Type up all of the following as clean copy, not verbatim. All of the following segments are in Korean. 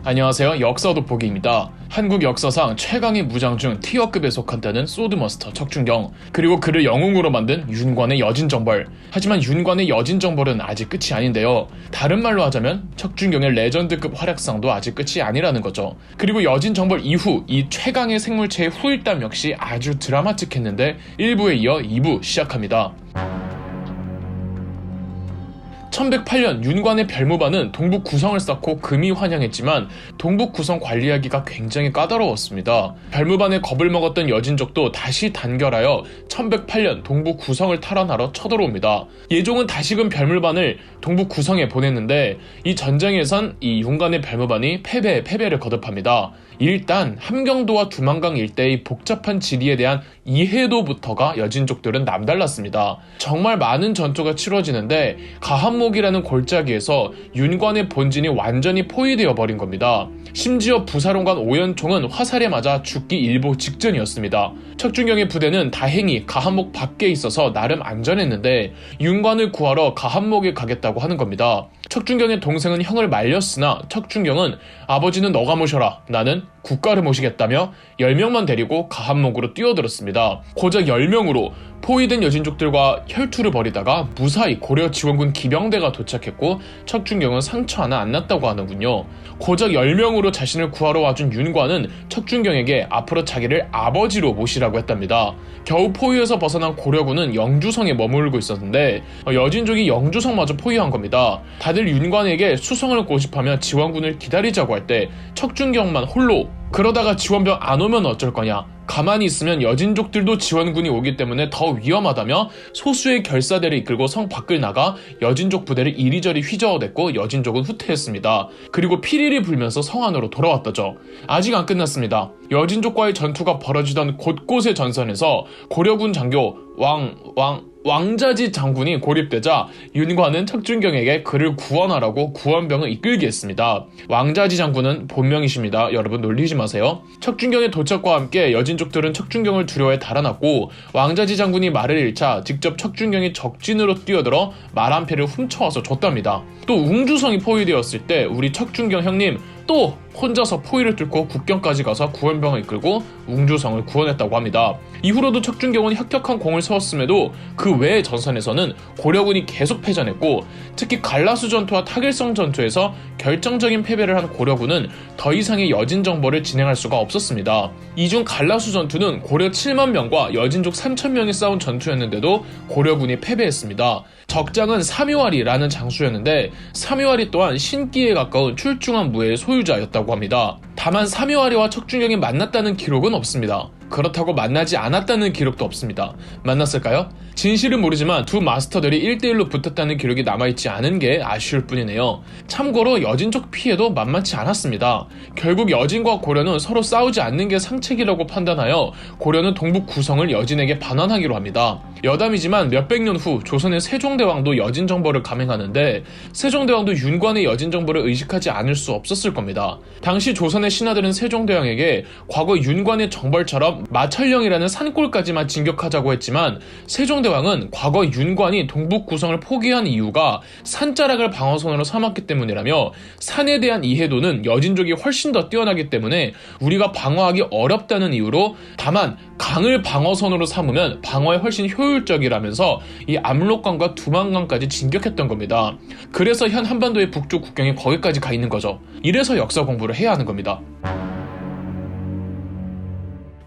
안녕하세요. 역사 돋보기입니다. 한국 역사상 최강의 무장 중 티어급에 속한다는 소드머스터 척준경, 그리고 그를 영웅으로 만든 윤관의 여진정벌. 하지만 윤관의 여진정벌은 아직 끝이 아닌데요. 다른 말로 하자면 척준경의 레전드급 활약상도 아직 끝이 아니라는 거죠. 그리고 여진정벌 이후 이 최강의 생물체의 후일담 역시 아주 드라마틱했는데 1부에 이어 2부 시작합니다. 1108년 윤관의 별무반은 동북 구성을 쌓고 금이 환영했지만 동북 구성 관리하기가 굉장히 까다로웠습니다. 별무반의 겁을 먹었던 여진족도 다시 단결하여 1108년 동북 구성을 탈환하러 쳐들어옵니다. 예종은 다시금 별무반을 동북 구성에 보냈는데 이 전쟁에선 이 윤관의 별무반이 패배를 거듭합니다. 일단 함경도와 두만강 일대의 복잡한 지리에 대한 이해도부터가 여진족들은 남달랐습니다. 정말 많은 전투가 치러지는데 가한목이라는 골짜기에서 윤관의 본진이 완전히 포위되어 버린 겁니다. 심지어 부사령관 오연총은 화살에 맞아 죽기 일보 직전이었습니다. 척준경의 부대는 다행히 가한목 밖에 있어서 나름 안전했는데 윤관을 구하러 가한목에 가겠다고 하는 겁니다. 척준경의 동생은 형을 말렸으나 척준경은 아버지는 너가 모셔라, 나는 국가를 모시겠다며 10명만 데리고 가한목으로 뛰어들었습니다. 고작 10명으로 포위된 여진족들과 혈투를 벌이다가 무사히 고려 지원군 기병대가 도착했고 척준경은 상처 하나 안 났다고 하는군요. 고작 10명으로 자신을 구하러 와준 윤관은 척준경에게 앞으로 자기를 아버지로 모시라고 했답니다. 겨우 포위에서 벗어난 고려군은 영주성에 머물고 있었는데 여진족이 영주성마저 포위한 겁니다. 다들 윤관에게 수성을 고집하며 지원군을 기다리자고 할 때 척준경만 홀로, 그러다가 지원병 안 오면 어쩔 거냐, 가만히 있으면 여진족들도 지원군이 오기 때문에 더 위험하다며 소수의 결사대를 이끌고 성 밖을 나가 여진족 부대를 이리저리 휘저어댔고 여진족은 후퇴했습니다. 그리고 피리를 불면서 성 안으로 돌아왔다죠. 아직 안 끝났습니다. 여진족과의 전투가 벌어지던 곳곳의 전선에서 고려군 장교 왕자지 장군이 고립되자 윤관은 척준경에게 그를 구원하라고 구원병을 이끌게 했습니다. 왕자지 장군은 본명이십니다. 여러분 놀리지 마세요. 척준경의 도착과 함께 여진족들은 척준경을 두려워해 달아났고 왕자지 장군이 말을 잃자 직접 척준경이 적진으로 뛰어들어 말 한 패를 훔쳐와서 줬답니다. 또 웅주성이 포위되었을 때 우리 척준경 형님 또 혼자서 포위를 뚫고 국경까지 가서 구원병을 이끌고 웅주성을 구원했다고 합니다. 이후로도 척준경은 혁혁한 공을 세웠음에도 그 외의 전선에서는 고려군이 계속 패전했고 특히 갈라수 전투와 타길성 전투에서 결정적인 패배를 한 고려군은 더 이상의 여진정벌을 진행할 수가 없었습니다. 이중 갈라수 전투는 고려 7만 명과 여진족 3천 명이 싸운 전투였는데도 고려군이 패배했습니다. 적장은 삼위와리라는 장수였는데 삼위와리 또한 신기에 가까운 출중한 무예의 소유자였다고 합니다. 다만 삼위와리와 척준경이 만났다는 기록은 없습니다. 그렇다고 만나지 않았다는 기록도 없습니다. 만났을까요? 진실은 모르지만 두 마스터들이 1대1로 붙었다는 기록이 남아있지 않은 게 아쉬울 뿐이네요. 참고로 여진족 피해도 만만치 않았습니다. 결국 여진과 고려는 서로 싸우지 않는 게 상책이라고 판단하여 고려는 동북 구성을 여진에게 반환하기로 합니다. 여담이지만 몇백 년 후 조선의 세종대왕도 여진정벌을 감행하는데 세종대왕도 윤관의 여진정벌을 의식하지 않을 수 없었을 겁니다. 당시 조선의 신하들은 세종대왕에게 과거 윤관의 정벌처럼 마철령이라는 산골까지만 진격하자고 했지만 세종대왕은 과거 윤관이 동북 구성을 포기한 이유가 산자락을 방어선으로 삼았기 때문이라며 산에 대한 이해도는 여진족이 훨씬 더 뛰어나기 때문에 우리가 방어하기 어렵다는 이유로, 다만 강을 방어선으로 삼으면 방어에 훨씬 효율적이라면서 이 압록강과 두만강까지 진격했던 겁니다. 그래서 현 한반도의 북쪽 국경이 거기까지 가 있는 거죠. 이래서 역사 공부를 해야 하는 겁니다.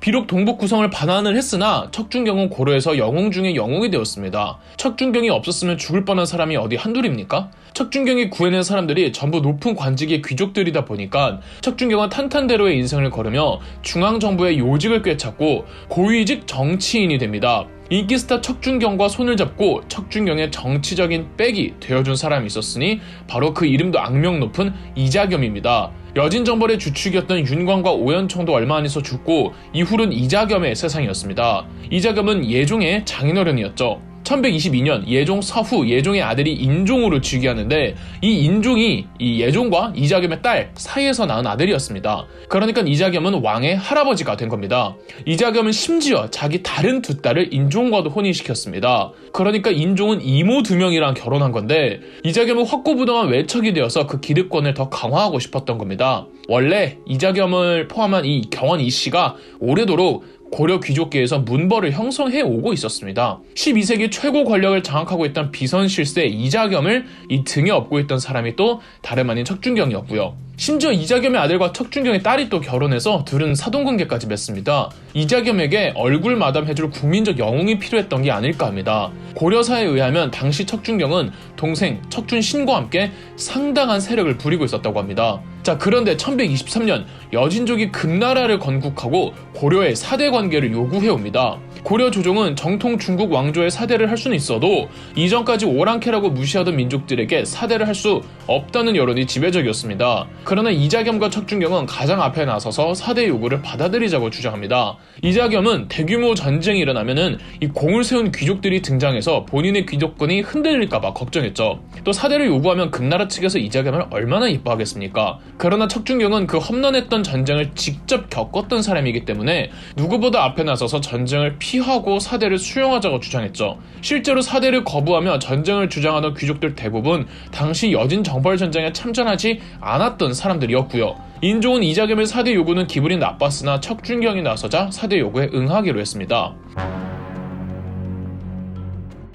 비록 동북 구성을 반환을 했으나 척준경은 고려에서 영웅 중에 영웅이 되었습니다. 척준경이 없었으면 죽을 뻔한 사람이 어디 한둘입니까? 척준경이 구해낸 사람들이 전부 높은 관직의 귀족들이다 보니까 척준경은 탄탄대로의 인생을 걸으며 중앙정부의 요직을 꿰찼고 고위직 정치인이 됩니다. 인기스타 척준경과 손을 잡고 척준경의 정치적인 백이 되어준 사람이 있었으니 바로 그 이름도 악명 높은 이자겸입니다. 여진정벌의 주축이었던 윤관과 오연총도 얼마 안 있어 죽고 이후로는 이자겸의 세상이었습니다. 이자겸은 예종의 장인어른이었죠. 1122년 예종 사후 예종의 아들이 인종으로 즉위하는데 이 인종이 이 예종과 이자겸의 딸 사이에서 낳은 아들이었습니다. 그러니까 이자겸은 왕의 할아버지가 된 겁니다. 이자겸은 심지어 자기 다른 두 딸을 인종과도 혼인시켰습니다. 그러니까 인종은 이모 두 명이랑 결혼한 건데 이자겸은 확고부동한 외척이 되어서 그 기득권을 더 강화하고 싶었던 겁니다. 원래 이자겸을 포함한 이 경원 이씨가 오래도록 고려 귀족계에서 문벌을 형성해 오고 있었습니다. 12세기 최고 권력을 장악하고 있던 비선 실세 이자겸을 이 등에 업고 있던 사람이 또 다름 아닌 척준경이었고요. 심지어 이자겸의 아들과 척준경의 딸이 또 결혼해서 둘은 사돈관계까지 맺습니다. 이자겸에게 얼굴 마담해줄 국민적 영웅이 필요했던 게 아닐까 합니다. 고려사에 의하면 당시 척준경은 동생 척준신과 함께 상당한 세력을 부리고 있었다고 합니다. 자, 그런데 1123년 여진족이 금나라를 건국하고 고려의 사대 관계를 요구해옵니다. 고려 조정은 정통 중국 왕조의 사대를 할 수는 있어도 이전까지 오랑캐라고 무시하던 민족들에게 사대를 할 수 없다는 여론이 지배적이었습니다. 그러나 이자겸과 척준경은 가장 앞에 나서서 사대 요구를 받아들이자고 주장합니다. 이자겸은 대규모 전쟁이 일어나면은 이 공을 세운 귀족들이 등장해서 본인의 귀족권이 흔들릴까봐 걱정했죠. 또 사대를 요구하면 금나라 측에서 이자겸을 얼마나 이뻐하겠습니까? 그러나 척준경은 그 험난했던 전쟁을 직접 겪었던 사람이기 때문에 누구보다 앞에 나서서 전쟁을 피하고 사대를 수용하자고 주장했죠. 실제로 사대를 거부하며 전쟁을 주장하던 귀족들 대부분 당시 여진 정벌 전쟁에 참전하지 않았던 사람들이었고요. 인종은 이자겸의 사대 요구는 기분이 나빴으나 척준경이 나서자 사대 요구에 응하기로 했습니다.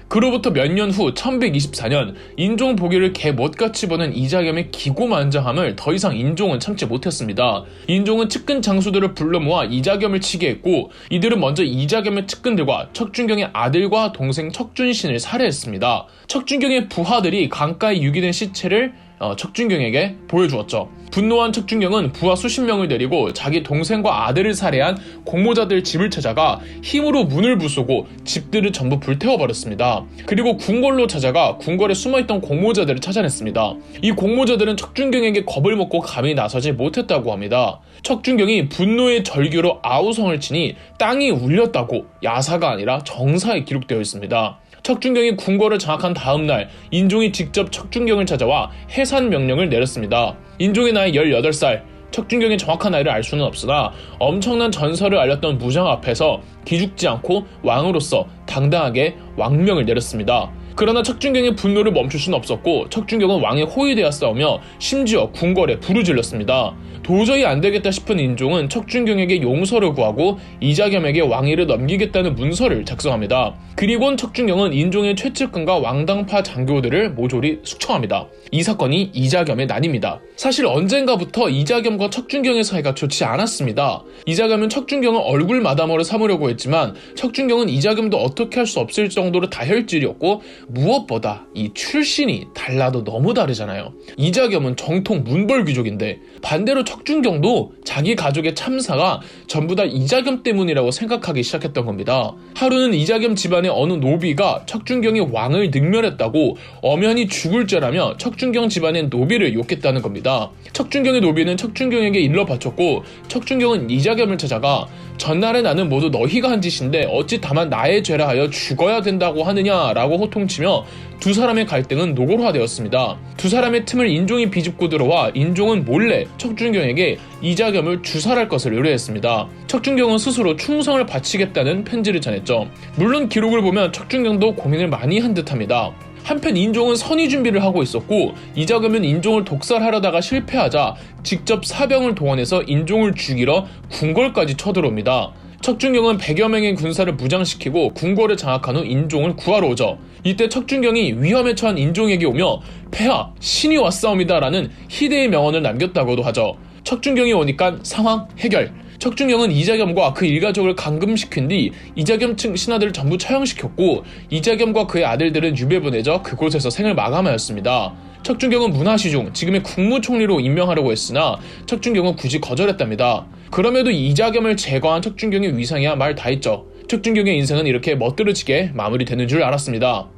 그로부터 몇 년 후 1124년 인종 보기를 개 못같이 보는 이자겸의 기고만장함을 더 이상 인종은 참지 못했습니다. 인종은 측근 장수들을 불러 모아 이자겸을 치게 했고 이들은 먼저 이자겸의 측근들과 척준경의 아들과 동생 척준신을 살해했습니다. 척준경의 부하들이 강가에 유기된 시체를 척준경에게 보여주었죠. 분노한 척준경은 부하 수십 명을 데리고 자기 동생과 아들을 살해한 공모자들 집을 찾아가 힘으로 문을 부수고 집들을 전부 불태워버렸습니다. 그리고 궁궐로 찾아가 궁궐에 숨어있던 공모자들을 찾아냈습니다. 이 공모자들은 척준경에게 겁을 먹고 감히 나서지 못했다고 합니다. 척준경이 분노의 절규로 아우성을 치니 땅이 울렸다고 야사가 아니라 정사에 기록되어 있습니다. 척준경이 궁궐을 장악한 다음 날 인종이 직접 척준경을 찾아와 해산 명령을 내렸습니다. 인종의 나이 18살, 척준경의 정확한 나이를 알 수는 없으나 엄청난 전설을 알렸던 무장 앞에서 기죽지 않고 왕으로서 당당하게 왕명을 내렸습니다. 그러나 척준경의 분노를 멈출 수는 없었고 척준경은 왕에 호위되어 싸우며 심지어 궁궐에 불을 질렀습니다. 도저히 안되겠다 싶은 인종은 척준경에게 용서를 구하고 이자겸에게 왕위를 넘기겠다는 문서를 작성합니다. 그리고는 척준경은 인종의 최측근과 왕당파 장교들을 모조리 숙청합니다. 이 사건이 이자겸의 난입니다. 사실 언젠가부터 이자겸과 척준경의 사이가 좋지 않았습니다. 이자겸은 척준경을 얼굴 마담으로 삼으려고 했지만 척준경은 이자겸도 어떻게 할 수 없을 정도로 다혈질이었고 무엇보다 이 출신이 달라도 너무 다르잖아요. 이자겸은 정통 문벌 귀족인데 반대로 척준경도 자기 가족의 참사가 전부 다 이자겸 때문이라고 생각하기 시작했던 겁니다. 하루는 이자겸 집안의 어느 노비가 척준경이 왕을 능멸했다고 엄연히 죽을 죄라며 척준경 집안의 노비를 욕했다는 겁니다. 척준경의 노비는 척준경에게 일러 바쳤고 척준경은 이자겸을 찾아가 전날에 나는 모두 너희가 한 짓인데 어찌 다만 나의 죄라 하여 죽어야 된다고 하느냐라고 호통치며 두 사람의 갈등은 노골화되었습니다. 두 사람의 틈을 인종이 비집고 들어와 인종은 몰래 척준경에게 이자겸을 주살할 것을 의뢰했습니다. 척준경은 스스로 충성을 바치겠다는 편지를 전했죠. 물론 기록을 보면 척준경도 고민을 많이 한 듯합니다. 한편 인종은 선의 준비를 하고 있었고 이자겸은 인종을 독살하려다가 실패하자 직접 사병을 동원해서 인종을 죽이러 궁궐까지 쳐들어옵니다. 척준경은 100여 명의 군사를 무장시키고 궁궐을 장악한 후 인종을 구하러 오죠. 이때 척준경이 위험에 처한 인종에게 오며 폐하 신이 왔사옵니다 라는 희대의 명언을 남겼다고도 하죠. 척준경이 오니까 상황 해결. 척준경은 이자겸과 그 일가족을 감금시킨 뒤 이자겸 측 신하들을 전부 처형시켰고 이자겸과 그의 아들들은 유배 보내져 그곳에서 생을 마감하였습니다. 척준경은 문화시중, 지금의 국무총리로 임명하려고 했으나 척준경은 굳이 거절했답니다. 그럼에도 이자겸을 제거한 척준경의 위상이야 말 다했죠. 척준경의 인생은 이렇게 멋들어지게 마무리되는 줄 알았습니다.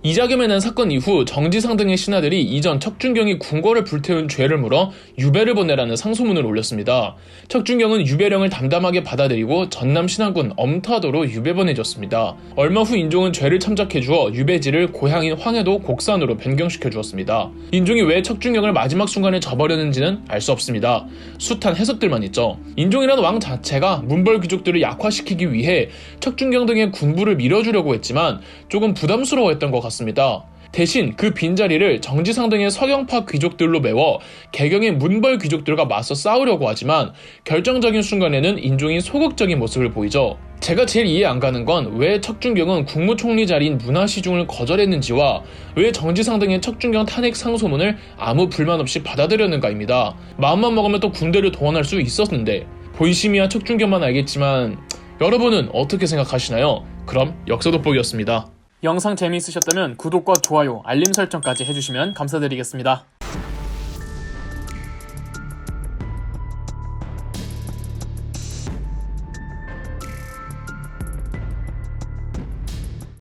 이자겸에 난 사건 이후 정지상 등의 신하들이 이전 척준경이 궁궐을 불태운 죄를 물어 유배를 보내라는 상소문을 올렸습니다. 척준경은 유배령을 담담하게 받아들이고 전남 신안군 엄타도로 유배 보내졌습니다. 얼마 후 인종은 죄를 참작해주어 유배지를 고향인 황해도 곡산으로 변경시켜 주었습니다. 인종이 왜 척준경을 마지막 순간에 져버렸는지는 알 수 없습니다. 숱한 해석들만 있죠. 인종이라는 왕 자체가 문벌 귀족들을 약화시키기 위해 척준경 등의 군부를 밀어주려고 했지만 조금 부담스러워했던 것 같습니다. 대신 그 빈자리를 정지상 등의 서경파 귀족들로 메워 개경의 문벌 귀족들과 맞서 싸우려고 하지만 결정적인 순간에는 인종이 소극적인 모습을 보이죠. 제가 제일 이해 안 가는 건 왜 척준경은 국무총리 자리인 문화시중을 거절했는지와 왜 정지상 등의 척준경 탄핵 상소문을 아무 불만 없이 받아들였는가입니다. 마음만 먹으면 또 군대를 동원할 수 있었는데 본심이야 척준경만 알겠지만 여러분은 어떻게 생각하시나요? 그럼 역사돋보기였습니다. 영상 재미있으셨다면 구독과 좋아요, 알림 설정까지 해주시면 감사드리겠습니다.